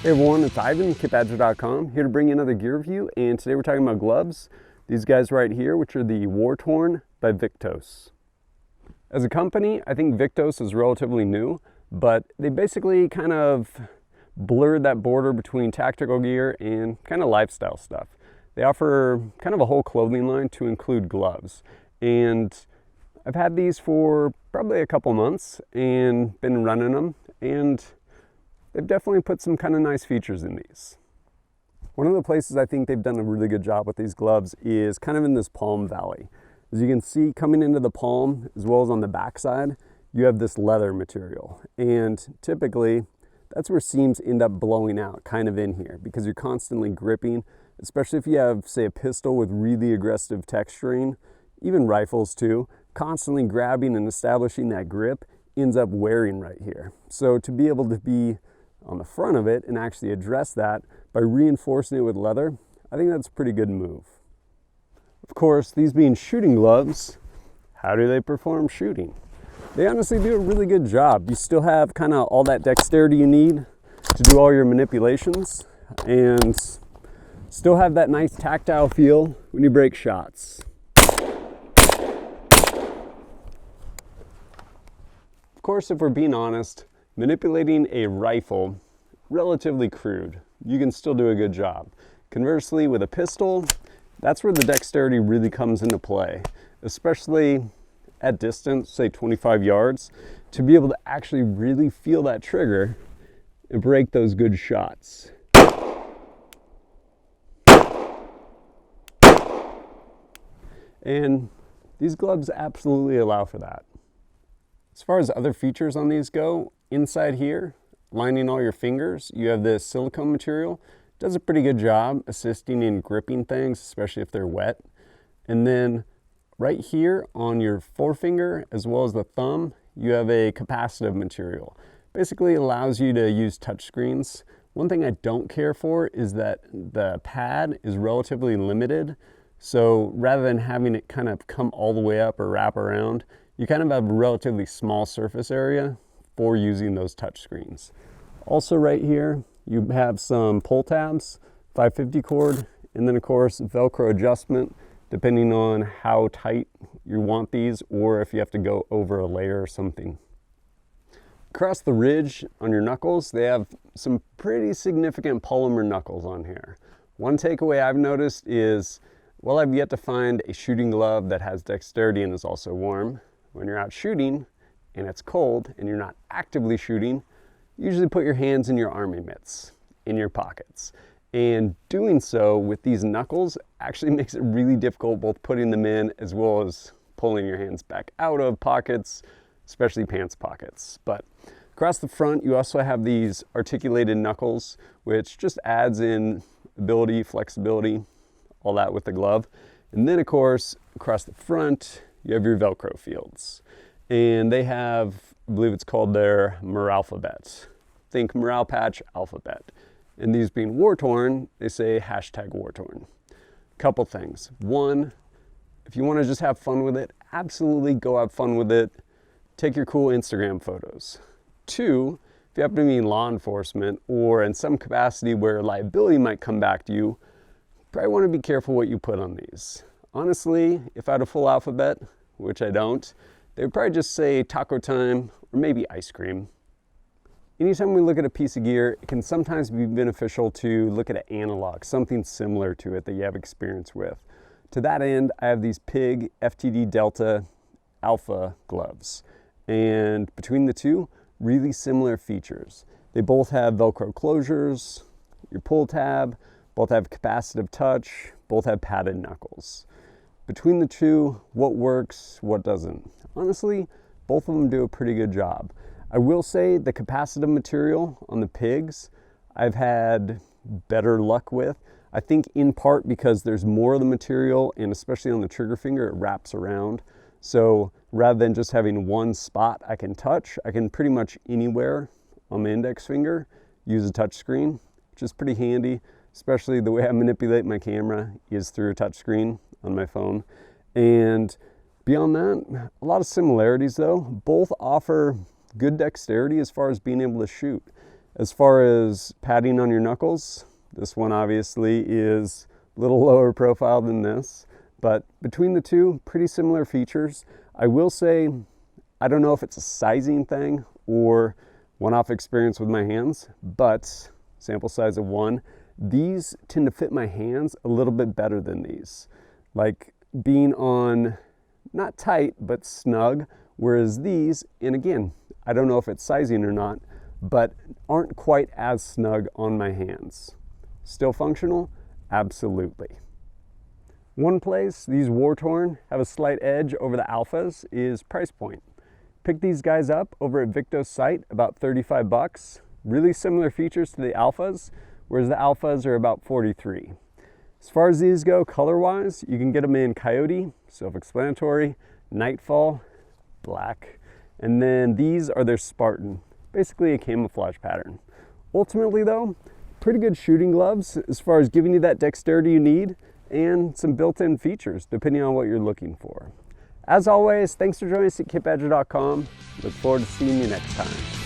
Hey everyone, it's Ivan, KitBadger.com, here to bring you another gear review, and today we're talking about gloves. These guys right here, which are the WARTORN by Viktos. As a company, I think Viktos is relatively new, but they basically kind of blurred that border between tactical gear and kind of lifestyle stuff. They offer kind of a whole clothing line to include gloves, and I've had these for probably a couple months and been running them, and they've definitely put some kind of nice features in these. One of the places I think they've done a really good job with these gloves is kind of in this palm valley. As you can see, coming into the palm as well as on the backside, you have this leather material. And typically, that's where seams end up blowing out, kind of in here, because you're constantly gripping, especially if you have, say, a pistol with really aggressive texturing, even rifles too, constantly grabbing and establishing that grip ends up wearing right here. So to be able to be on the front of it and actually address that by reinforcing it with leather, I think that's a pretty good move. Of course, these being shooting gloves, how do they perform shooting? They honestly do a really good job. You still have kind of all that dexterity you need to do all your manipulations and still have that nice tactile feel when you break shots. Of course, if we're being honest, manipulating a rifle, relatively crude. You can still do a good job. Conversely, with a pistol, that's where the dexterity really comes into play, especially at distance, say 25 yards, to be able to actually really feel that trigger and break those good shots. And these gloves absolutely allow for that. As far as other features on these go, inside here, lining all your fingers, you have this silicone material. It does a pretty good job assisting in gripping things, especially if they're wet. And then right here on your forefinger, as well as the thumb, you have a capacitive material. Basically allows you to use touch screens. One thing I don't care for is that the pad is relatively limited. So rather than having it kind of come all the way up or wrap around, you kind of have a relatively small surface area for using those touch screens. Also right here, you have some pull tabs, 550 cord, and then of course Velcro adjustment, depending on how tight you want these or if you have to go over a layer or something. Across the ridge on your knuckles, they have some pretty significant polymer knuckles on here. One takeaway I've noticed is, well, I've yet to find a shooting glove that has dexterity and is also warm. When you're out shooting and it's cold and you're not actively shooting, usually put your hands in your army mitts, in your pockets. And doing so with these knuckles actually makes it really difficult both putting them in as well as pulling your hands back out of pockets, especially pants pockets. But across the front, you also have these articulated knuckles, which just adds in ability, flexibility, all that with the glove. And then of course, across the front, you have your Velcro fields. And they have, I believe it's called their Moralphabet. Think morale patch alphabet. And these being WARTORN, they say #WARTORN. Couple things. One, if you want to just have fun with it, absolutely go have fun with it. Take your cool Instagram photos. Two, if you happen to be in law enforcement or in some capacity where liability might come back to you, probably want to be careful what you put on these. Honestly, if I had a full alphabet, which I don't, they would probably just say taco time or maybe ice cream. Anytime we look at a piece of gear, it can sometimes be beneficial to look at an analog, something similar to it that you have experience with. To that end, I have these PIG FTD Delta Alpha gloves. And between the two, really similar features. They both have Velcro closures, your pull tab, both have capacitive touch, both have padded knuckles. Between the two, what works, what doesn't? Honestly, both of them do a pretty good job. I will say the capacitive material on the PIGs, I've had better luck with. I think in part because there's more of the material, and especially on the trigger finger, it wraps around. So rather than just having one spot I can touch, I can pretty much anywhere on the index finger use a touch screen, which is pretty handy. Especially the way I manipulate my camera is through a touch screen on my phone. And beyond that, a lot of similarities though. Both offer good dexterity as far as being able to shoot. As far as padding on your knuckles, this one obviously is a little lower profile than this, but between the two, pretty similar features. I will say, I don't know if it's a sizing thing or one-off experience with my hands, but sample size of 1, these tend to fit my hands a little bit better than these. Like being on, not tight, but snug, whereas these, and again, I don't know if it's sizing or not, but aren't quite as snug on my hands. Still functional? Absolutely. One place these WARTORN have a slight edge over the alphas is price point. Pick these guys up over at Viktos' site, about 35 bucks. Really similar features to the alphas, whereas the alphas are about 43. As far as these go color-wise, you can get them in Coyote, self-explanatory, Nightfall, black, and then these are their Spartan, basically a camouflage pattern. Ultimately though, pretty good shooting gloves as far as giving you that dexterity you need and some built-in features depending on what you're looking for. As always, thanks for joining us at kitbadger.com. Look forward to seeing you next time.